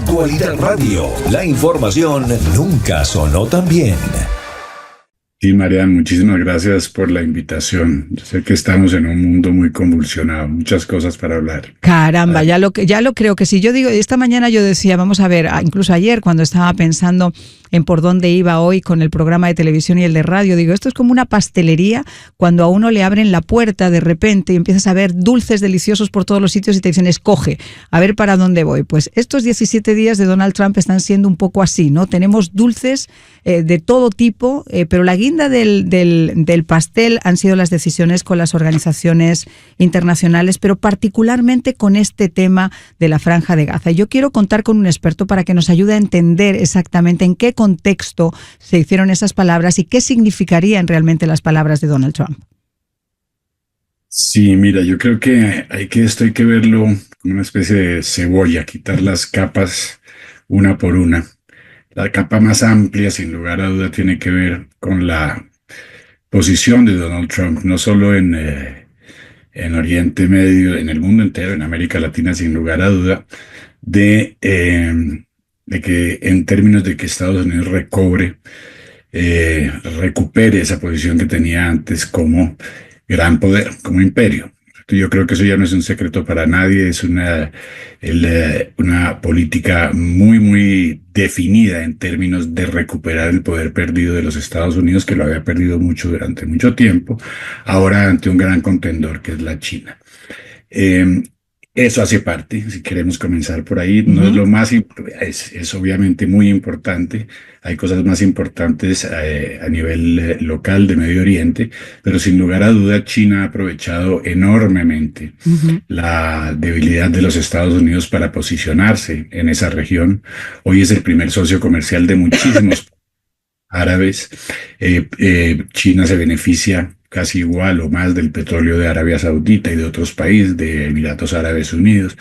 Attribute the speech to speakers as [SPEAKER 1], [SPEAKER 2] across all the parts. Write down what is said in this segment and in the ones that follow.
[SPEAKER 1] Actualidad Radio. La información nunca sonó tan bien.
[SPEAKER 2] Sí, Marian, muchísimas gracias por la invitación. Yo sé que estamos en un mundo muy convulsionado, muchas cosas para hablar.
[SPEAKER 3] Caramba, ya lo creo que sí. Yo digo, esta mañana yo decía, vamos a ver, incluso ayer cuando estaba pensando en por dónde iba hoy con el programa de televisión y el de radio, digo, esto es como una pastelería cuando a uno le abren la puerta de repente y empiezas a ver dulces deliciosos por todos los sitios y te dicen, escoge, a ver para dónde voy. Pues estos 17 días de Donald Trump están siendo un poco así, ¿no? Tenemos dulces de todo tipo, pero la guinda del pastel han sido las decisiones con las organizaciones internacionales, pero particularmente con este tema de la Franja de Gaza. Yo quiero contar con un experto para que nos ayude a entender exactamente en qué contexto se hicieron esas palabras y qué significarían realmente las palabras de Donald Trump.
[SPEAKER 2] Sí, mira, yo creo que esto hay que verlo como una especie de cebolla, quitar las capas una por una. La capa más amplia, sin lugar a duda, tiene que ver con la posición de Donald Trump, no solo en Oriente Medio, en el mundo entero, en América Latina, sin lugar a duda, de que en términos de que Estados Unidos recupere esa posición que tenía antes como gran poder, como imperio. Yo creo que eso ya no es un secreto para nadie, es una política muy, muy definida en términos de recuperar el poder perdido de los Estados Unidos, que lo había perdido mucho durante mucho tiempo, ahora ante un gran contendor que es la China. Eso hace parte, si queremos comenzar por ahí, no es lo más, es obviamente muy importante, hay cosas más importantes a nivel local de Medio Oriente, pero sin lugar a duda China ha aprovechado enormemente la debilidad de los Estados Unidos para posicionarse en esa región. Hoy es el primer socio comercial de muchísimos árabes. China se beneficia casi igual o más del petróleo de Arabia Saudita y de otros países, de Emiratos Árabes Unidos,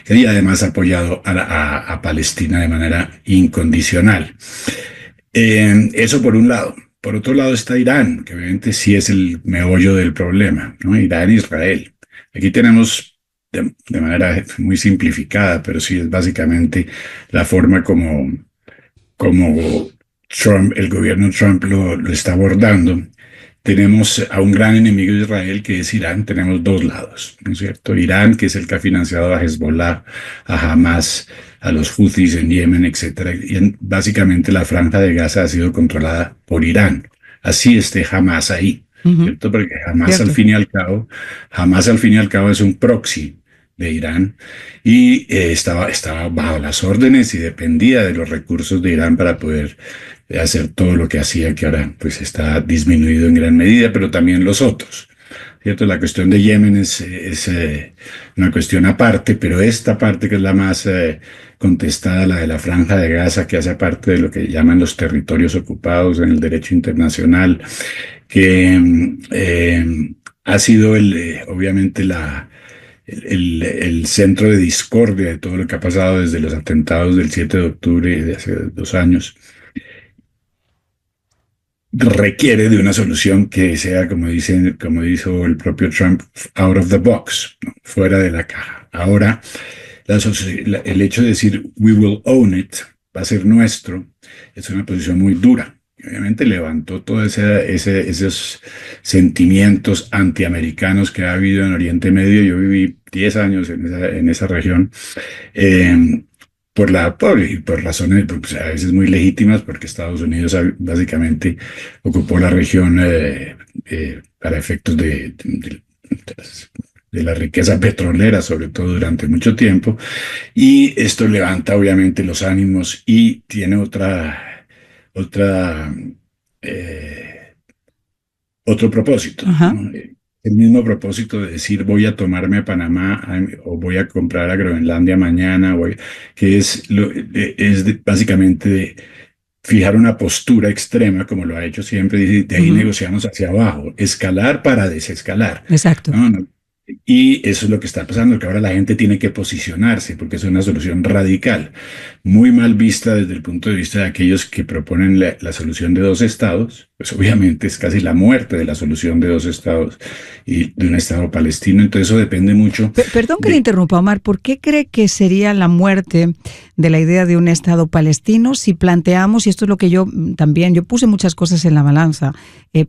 [SPEAKER 2] y además ha apoyado a Palestina de manera incondicional. Eso por un lado. Por otro lado está Irán, que obviamente sí es el meollo del problema, ¿no? Irán e Israel. Aquí tenemos, de manera muy simplificada, pero sí es básicamente la forma como Trump, el gobierno Trump lo está abordando. Tenemos a un gran enemigo de Israel que es Irán. Tenemos dos lados, ¿no es cierto? Irán, que es el que ha financiado a Hezbollah, a Hamas, a los Houthis en Yemen, etcétera. Y básicamente la Franja de Gaza ha sido controlada por Irán. Así esté Hamas ahí, ¿cierto? Porque Hamas al fin y al cabo es un proxy de Irán y estaba bajo las órdenes y dependía de los recursos de Irán para poder hacer todo lo que hacía, que ahora pues está disminuido en gran medida, pero también los otros, ¿cierto? La cuestión de Yemen es una cuestión aparte, pero esta parte que es la más contestada, la de la Franja de Gaza, que hace parte de lo que llaman los territorios ocupados en el derecho internacional, que ha sido obviamente el centro de discordia de todo lo que ha pasado desde los atentados del 7 de octubre de hace 2 años, requiere de una solución que sea, como dijo el propio Trump, out of the box, ¿no? Fuera de la caja. Ahora, el hecho de decir we will own it, va a ser nuestro, es una posición muy dura. Obviamente levantó todos esos sentimientos antiamericanos que ha habido en Oriente Medio. Yo viví 10 años en esa región, por razones pues, a veces muy legítimas, porque Estados Unidos básicamente ocupó la región para efectos de la riqueza petrolera, sobre todo durante mucho tiempo, y esto levanta obviamente los ánimos y tiene otro propósito, ¿no? El mismo propósito de decir voy a tomarme a Panamá o voy a comprar a Groenlandia mañana, que es básicamente de fijar una postura extrema, como lo ha hecho siempre, y de ahí negociamos hacia abajo, escalar para desescalar.
[SPEAKER 3] Exacto.
[SPEAKER 2] ¿No? Y eso es lo que está pasando, que ahora la gente tiene que posicionarse, porque es una solución radical. muy mal vista desde el punto de vista de aquellos que proponen la solución de dos estados. Pues obviamente es casi la muerte de la solución de dos estados y de un estado palestino. Entonces eso depende mucho.
[SPEAKER 3] Perdón que le interrumpa, Omar. ¿Por qué cree que sería la muerte de la idea de un estado palestino si planteamos, y esto es lo que yo puse muchas cosas en la balanza,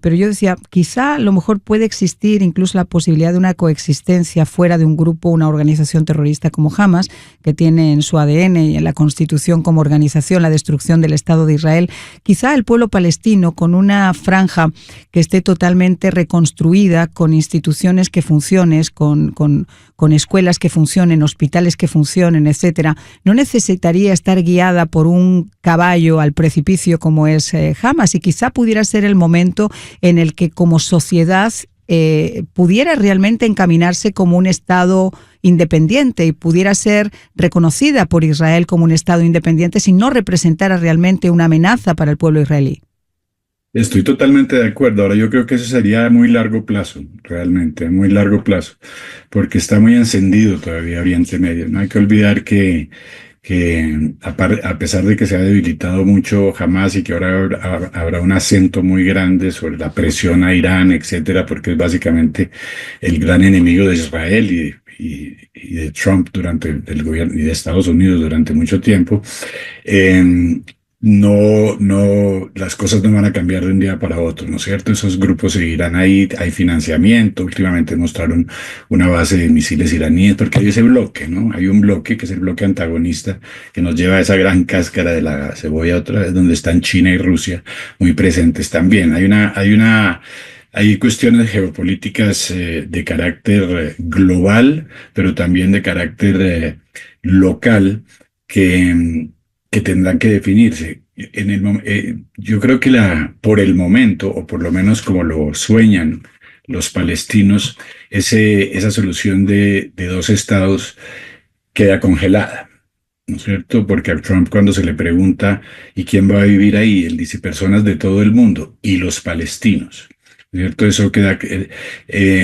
[SPEAKER 3] pero yo decía, quizá a lo mejor puede existir incluso la posibilidad de una coexistencia fuera de un grupo, una organización terrorista como Hamas, que tiene en su ADN y en la Constitución como organización la destrucción del Estado de Israel. Quizá el pueblo palestino, con una franja que esté totalmente reconstruida, con instituciones que funcionen, con escuelas que funcionen, hospitales que funcionen, etcétera, no necesitaría estar guiada por un caballo al precipicio como es Hamas, y quizá pudiera ser el momento en el que como sociedad pudiera realmente encaminarse como un Estado independiente y pudiera ser reconocida por Israel como un Estado independiente si no representara realmente una amenaza para el pueblo israelí.
[SPEAKER 2] Estoy totalmente de acuerdo. Ahora yo creo que eso sería a muy largo plazo, realmente, a muy largo plazo, porque está muy encendido todavía Oriente Medio. No hay que olvidar que a pesar de que se ha debilitado mucho Hamas y que ahora habrá un acento muy grande sobre la presión a Irán, etcétera, porque es básicamente el gran enemigo de Israel y de Trump durante el gobierno y de Estados Unidos durante mucho tiempo. Las cosas no van a cambiar de un día para otro, ¿no es cierto? Esos grupos seguirán ahí, hay financiamiento. Últimamente mostraron una base de misiles iraníes, porque hay ese bloque, ¿no? Hay un bloque que es el bloque antagonista, que nos lleva a esa gran cáscara de la cebolla otra vez, donde están China y Rusia muy presentes también. Hay cuestiones geopolíticas de carácter global, pero también de carácter local que tendrán que definirse. Yo creo que por el momento, o por lo menos como lo sueñan los palestinos, esa solución de dos estados queda congelada, ¿no es cierto? Porque a Trump, cuando se le pregunta ¿y quién va a vivir ahí?, él dice personas de todo el mundo y los palestinos. ¿Cierto? Eso queda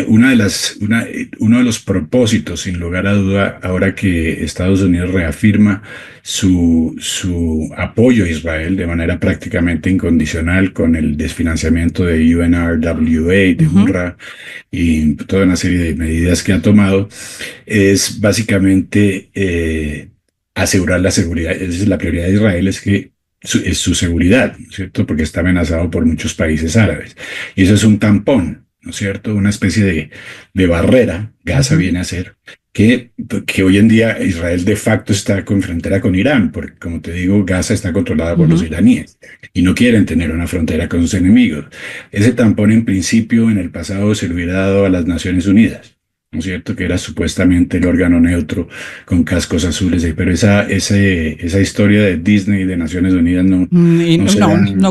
[SPEAKER 2] uno de los propósitos, sin lugar a duda, ahora que Estados Unidos reafirma su apoyo a Israel de manera prácticamente incondicional con el desfinanciamiento de UNRWA, de UNRWA y toda una serie de medidas que ha tomado, es básicamente asegurar la seguridad. Es la prioridad de Israel, es su seguridad, ¿no es cierto? Porque está amenazado por muchos países árabes. Y eso es un tampón, ¿no es cierto? Una especie de barrera, Gaza viene a ser, que hoy en día Israel de facto está con frontera con Irán, porque como te digo, Gaza está controlada por los iraníes y no quieren tener una frontera con sus enemigos. Ese tampón en principio en el pasado se lo hubiera dado a las Naciones Unidas, ¿no es cierto? Que era supuestamente el órgano neutro con cascos azules, pero esa historia de Disney y de Naciones Unidas
[SPEAKER 3] no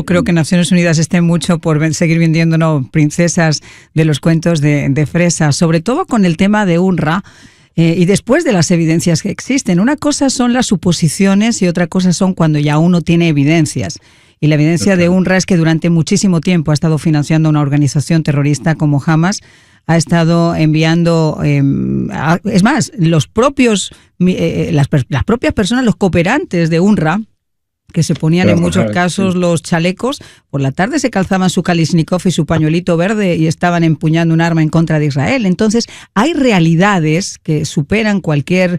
[SPEAKER 3] creo que Naciones Unidas esté mucho por seguir vendiéndonos princesas de los cuentos de fresa, sobre todo con el tema de UNRWA. Y después de las evidencias que existen, una cosa son las suposiciones y otra cosa son cuando ya uno tiene evidencias. Y la evidencia de UNRWA es que durante muchísimo tiempo ha estado financiando una organización terrorista como Hamas, ha estado enviando, es más, las propias personas, los cooperantes de UNRWA, que se ponían en muchos casos los chalecos, por la tarde se calzaban su Kalashnikov y su pañuelito verde y estaban empuñando un arma en contra de Israel. Entonces, hay realidades que superan cualquier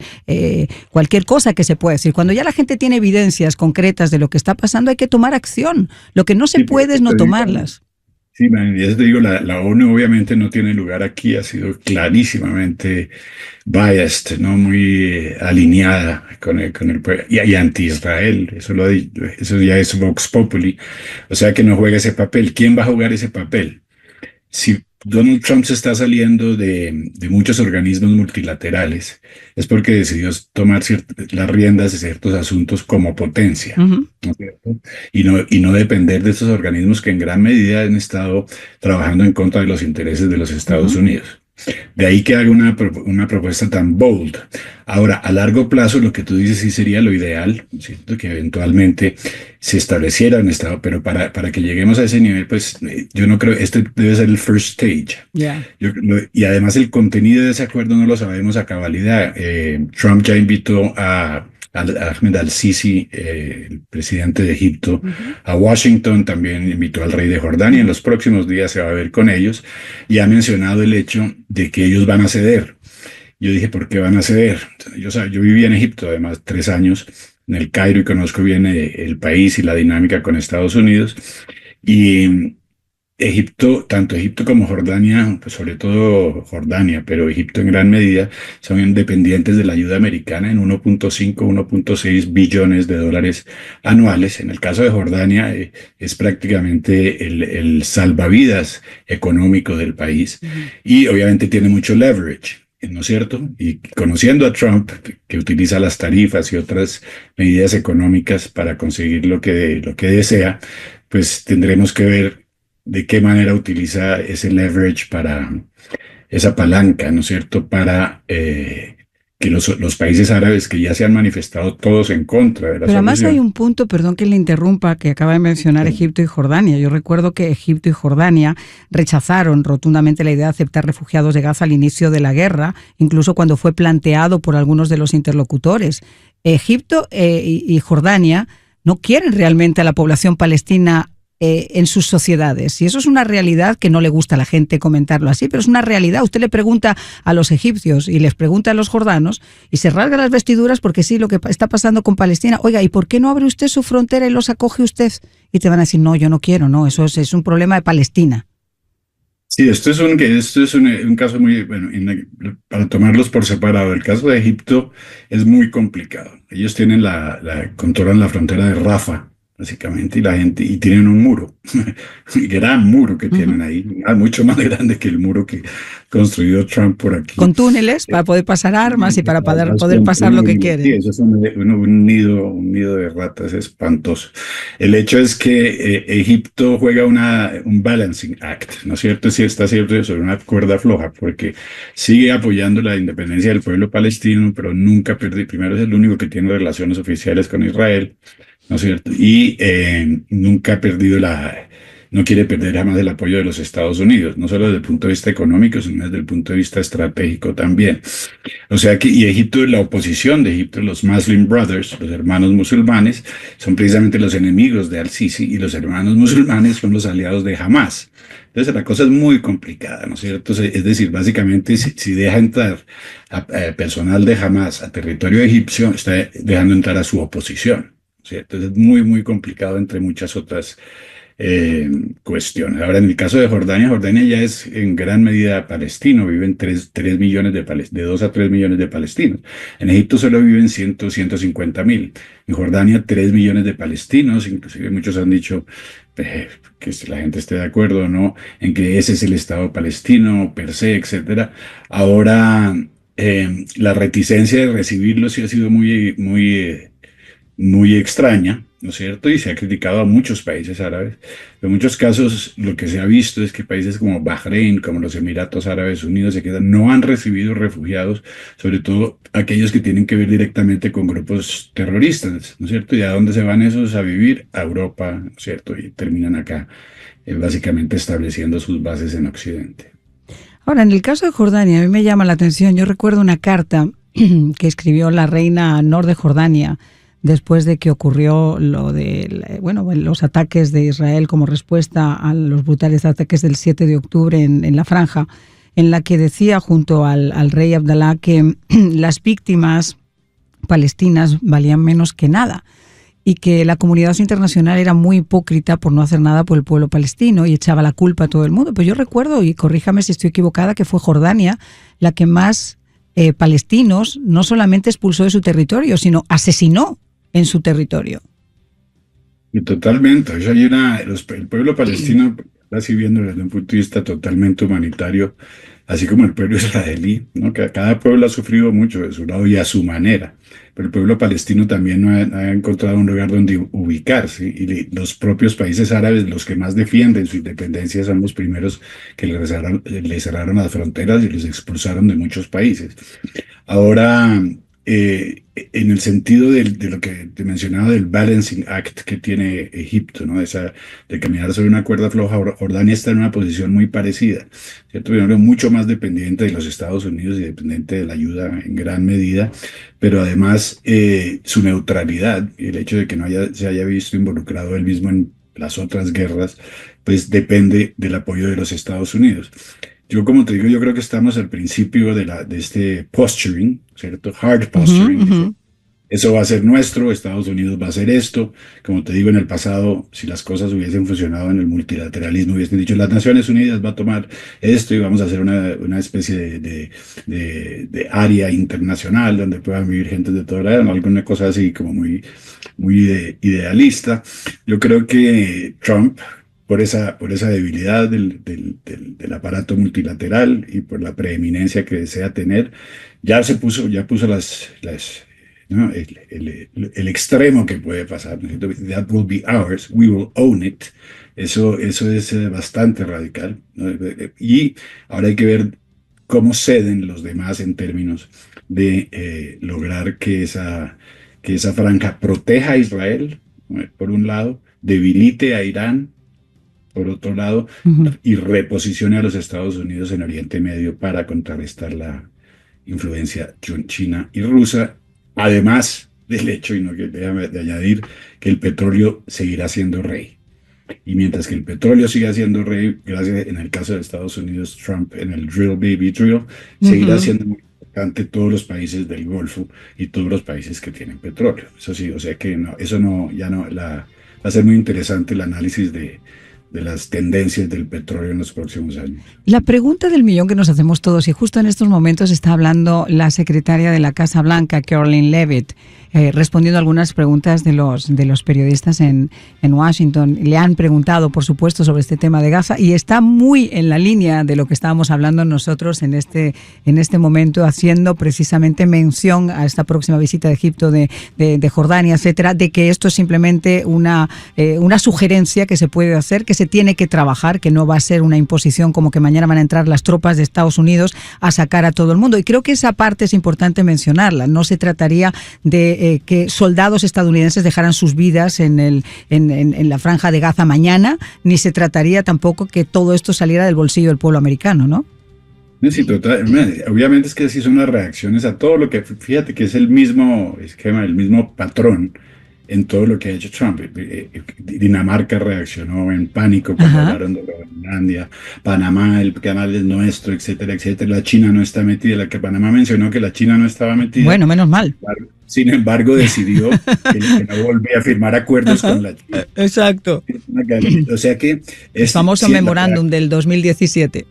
[SPEAKER 3] cosa que se pueda decir. Cuando ya la gente tiene evidencias concretas de lo que está pasando, hay que tomar acción. Lo que no se puede es no tomarlas.
[SPEAKER 2] Sí, y eso te digo, la ONU obviamente no tiene lugar aquí, ha sido clarísimamente biased, ¿no? Muy alineada con el pueblo y anti-Israel, eso ya es Vox Populi, o sea que no juega ese papel. ¿Quién va a jugar ese papel? Si Donald Trump se está saliendo de muchos organismos multilaterales, es porque decidió tomar las riendas de ciertos asuntos como potencia, ¿no es cierto? Y no depender de esos organismos que en gran medida han estado trabajando en contra de los intereses de los Estados Unidos. De ahí que haga una propuesta tan bold. Ahora, a largo plazo, lo que tú dices sí sería lo ideal, ¿cierto? Que eventualmente se estableciera un Estado, pero para que lleguemos a ese nivel, pues yo no creo, este debe ser el first stage.
[SPEAKER 3] Yeah.
[SPEAKER 2] Y además el contenido de ese acuerdo no lo sabemos a cabalidad. Trump ya invitó a Ahmed al-Sisi, el presidente de Egipto, a Washington, también invitó al rey de Jordania. En los próximos días se va a ver con ellos y ha mencionado el hecho de que ellos van a ceder. Yo dije, ¿por qué van a ceder? Yo viví en Egipto, además, 3 años, en el Cairo, y conozco bien el país y la dinámica con Estados Unidos. Y Egipto, tanto Egipto como Jordania, pues sobre todo Jordania, pero Egipto en gran medida, son dependientes de la ayuda americana en 1.5, 1.6 billones de dólares anuales. En el caso de Jordania, es prácticamente el salvavidas económico del país y obviamente tiene mucho leverage, ¿no es cierto? Y conociendo a Trump, que utiliza las tarifas y otras medidas económicas para conseguir lo que desea, pues tendremos que ver de qué manera utiliza ese leverage para esa palanca, ¿no es cierto?, para que los países árabes que ya se han manifestado todos en contra de la
[SPEAKER 3] Pero además
[SPEAKER 2] solución.
[SPEAKER 3] hay un punto, perdón que le interrumpa, que acaba de mencionar Egipto y Jordania. Yo recuerdo que Egipto y Jordania rechazaron rotundamente la idea de aceptar refugiados de Gaza al inicio de la guerra, incluso cuando fue planteado por algunos de los interlocutores. Egipto y Jordania no quieren realmente a la población palestina en sus sociedades. Y eso es una realidad que no le gusta a la gente comentarlo así, pero es una realidad. Usted le pregunta a los egipcios y les pregunta a los jordanos y se rasga las vestiduras porque sí, lo que está pasando con Palestina. Oiga, ¿y por qué no abre usted su frontera y los acoge usted? Y te van a decir, no, yo no quiero, no, eso es un problema de Palestina.
[SPEAKER 2] Sí, esto es un caso muy, bueno, para tomarlos por separado. El caso de Egipto es muy complicado. Ellos tienen controlan la frontera de Rafah, básicamente, y tienen un muro, un gran muro que tienen ahí, mucho más grande que el muro que construyó Trump por aquí.
[SPEAKER 3] Con túneles para poder pasar armas y para poder pasar lo que quieren.
[SPEAKER 2] Sí, eso es un nido de ratas espantoso. El hecho es que Egipto juega un balancing act, ¿no es cierto? Sí, está siempre sobre una cuerda floja, porque sigue apoyando la independencia del pueblo palestino, pero nunca pierde. Primero, es el único que tiene relaciones oficiales con Israel, ¿no es cierto? Y nunca ha perdido no quiere perder jamás el apoyo de los Estados Unidos, no solo desde el punto de vista económico, sino desde el punto de vista estratégico también. O sea que, y Egipto, la oposición de Egipto, los Muslim Brothers, los hermanos musulmanes, son precisamente los enemigos de al-Sisi, y los hermanos musulmanes son los aliados de Hamas. Entonces la cosa es muy complicada, ¿no es cierto? Es decir, básicamente si deja entrar a personal de Hamas a territorio egipcio, está dejando entrar a su oposición, ¿cierto? Entonces es muy, muy complicado entre muchas otras cuestiones. Ahora, en el caso de Jordania, Jordania ya es en gran medida palestino, viven 3 millones de 2 a 3 millones de palestinos. En Egipto solo viven 150.000. En Jordania, 3 millones de palestinos, inclusive muchos han dicho que la gente esté de acuerdo o no, en que ese es el Estado palestino, per se, etcétera. Ahora, la reticencia de recibirlos sí ha sido muy extraña, ¿no es cierto? Y se ha criticado a muchos países árabes. En muchos casos lo que se ha visto es que países como Bahrein, como los Emiratos Árabes Unidos, no han recibido refugiados, sobre todo aquellos que tienen que ver directamente con grupos terroristas, ¿no es cierto? ¿Y a dónde se van esos a vivir? A Europa, ¿no es cierto? Y terminan acá, básicamente estableciendo sus bases en Occidente.
[SPEAKER 3] Ahora, en el caso de Jordania, a mí me llama la atención. Yo recuerdo una carta que escribió la reina Nor de Jordania después de que ocurrió los ataques de Israel como respuesta a los brutales ataques del 7 de octubre en la franja, en la que decía junto al rey Abdalá que las víctimas palestinas valían menos que nada y que la comunidad internacional era muy hipócrita por no hacer nada por el pueblo palestino y echaba la culpa a todo el mundo. Pero yo recuerdo, y corríjame si estoy equivocada, que fue Jordania la que más palestinos no solamente expulsó de su territorio, sino asesinó en su territorio.
[SPEAKER 2] Y totalmente. O sea, el pueblo palestino está así viendo desde un punto de vista totalmente humanitario, así como el pueblo israelí, ¿no? Cada pueblo ha sufrido mucho de su lado y a su manera, pero el pueblo palestino también no ha encontrado un lugar donde ubicarse, y los propios países árabes, los que más defienden su independencia, son los primeros que le cerraron las fronteras y los expulsaron de muchos países. Ahora, en el sentido de lo que te mencionaba del balancing act que tiene Egipto, ¿no? De caminar sobre una cuerda floja. Jordania está en una posición muy parecida, ¿cierto? Primero, mucho más dependiente de los Estados Unidos y dependiente de la ayuda en gran medida, pero además su neutralidad y el hecho de que no se haya visto involucrado él mismo en las otras guerras, pues depende del apoyo de los Estados Unidos. Yo, como te digo, yo creo que estamos al principio de este posturing, ¿cierto? Hard posturing.
[SPEAKER 3] Uh-huh.
[SPEAKER 2] Eso va a ser nuestro, Estados Unidos va a hacer esto. Como te digo, en el pasado, si las cosas hubiesen funcionado en el multilateralismo, hubiesen dicho, las Naciones Unidas va a tomar esto y vamos a hacer una especie de área internacional donde puedan vivir gente de toda la edad, ¿no? Alguna cosa así como muy idealista. Yo creo que Trump, por esa debilidad del aparato multilateral y por la preeminencia que desea tener, ya puso ¿no? el extremo que puede pasar. That will be ours, we will own it. Eso es bastante radical, ¿no? Y ahora hay que ver cómo ceden los demás en términos de lograr que esa franja proteja a Israel, ¿no? Por un lado, debilite a Irán, por otro lado,
[SPEAKER 3] Uh-huh.
[SPEAKER 2] y reposicione a los Estados Unidos en Oriente Medio para contrarrestar la influencia china y rusa, además del hecho, y no que déjame de añadir, que el petróleo seguirá siendo rey. Y mientras que el petróleo siga siendo rey, gracias, en el caso de Estados Unidos, Trump en el drill baby drill, seguirá siendo muy importante todos los países del Golfo y todos los países que tienen petróleo. Eso sí, o sea que no, va a ser muy interesante el análisis de las tendencias del petróleo en los próximos años.
[SPEAKER 3] La pregunta del millón que nos hacemos todos, y justo en estos momentos está hablando la secretaria de la Casa Blanca, Karoline Leavitt, respondiendo a algunas preguntas de los periodistas en Washington. Le han preguntado, por supuesto, sobre este tema de Gaza y está muy en la línea de lo que estábamos hablando nosotros en este momento, haciendo precisamente mención a esta próxima visita de Egipto, de Jordania, etcétera, de que esto es simplemente una sugerencia que se puede hacer, que se tiene que trabajar, que no va a ser una imposición como que mañana van a entrar las tropas de Estados Unidos a sacar a todo el mundo. Y creo que esa parte es importante mencionarla. No se trataría de que soldados estadounidenses dejaran sus vidas en la franja de Gaza mañana, ni se trataría tampoco que todo esto saliera del bolsillo del pueblo americano, ¿no?
[SPEAKER 2] Sí, total. Obviamente es que sí son las reacciones a todo lo que, fíjate que es el mismo esquema, el mismo patrón en todo lo que ha hecho Trump. Dinamarca reaccionó en pánico cuando hablaron de Groenlandia, Panamá, el canal es nuestro, etcétera, etcétera. La China no está metida, la que Panamá mencionó que la China no estaba metida.
[SPEAKER 3] Bueno, menos mal.
[SPEAKER 2] Sin embargo, decidió que no volvía a firmar acuerdos con la China.
[SPEAKER 3] Exacto.
[SPEAKER 2] O sea que...
[SPEAKER 3] El famoso memorándum del 2017.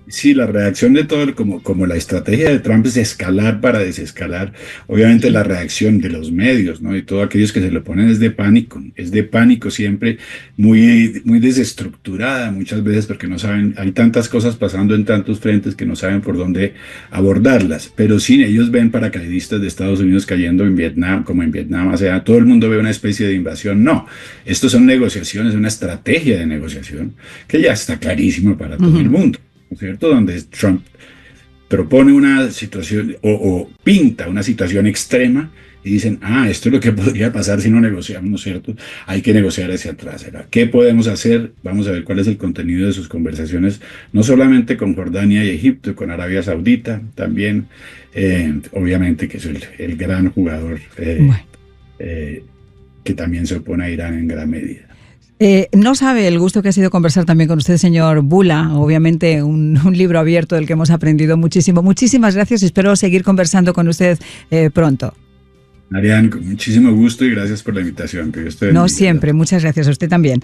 [SPEAKER 2] Sí, la reacción de todo, como la estrategia de Trump es escalar para desescalar, obviamente la reacción de los medios, ¿no? Y todos aquellos que se lo ponen es de pánico siempre, muy desestructurada muchas veces porque no saben, hay tantas cosas pasando en tantos frentes que no saben por dónde abordarlas, pero sí, ellos ven paracaidistas de Estados Unidos cayendo en Vietnam, como en Vietnam, o sea, todo el mundo ve una especie de invasión, no, estos son negociaciones, una estrategia de negociación que ya está clarísima para todo el mundo, ¿no es cierto? Donde Trump propone una situación o pinta una situación extrema y dicen, esto es lo que podría pasar si no negociamos, ¿no es cierto? Hay que negociar hacia atrás. ¿Qué podemos hacer? Vamos a ver cuál es el contenido de sus conversaciones, no solamente con Jordania y Egipto, con Arabia Saudita también, obviamente que es el gran jugador que también se opone a Irán en gran medida.
[SPEAKER 3] No sabe el gusto que ha sido conversar también con usted, señor Bula. Obviamente un libro abierto del que hemos aprendido muchísimo. Muchísimas gracias y espero seguir conversando con usted pronto.
[SPEAKER 2] Marian, con muchísimo gusto y gracias por la invitación. Que yo
[SPEAKER 3] no siempre, muchas gracias a usted también.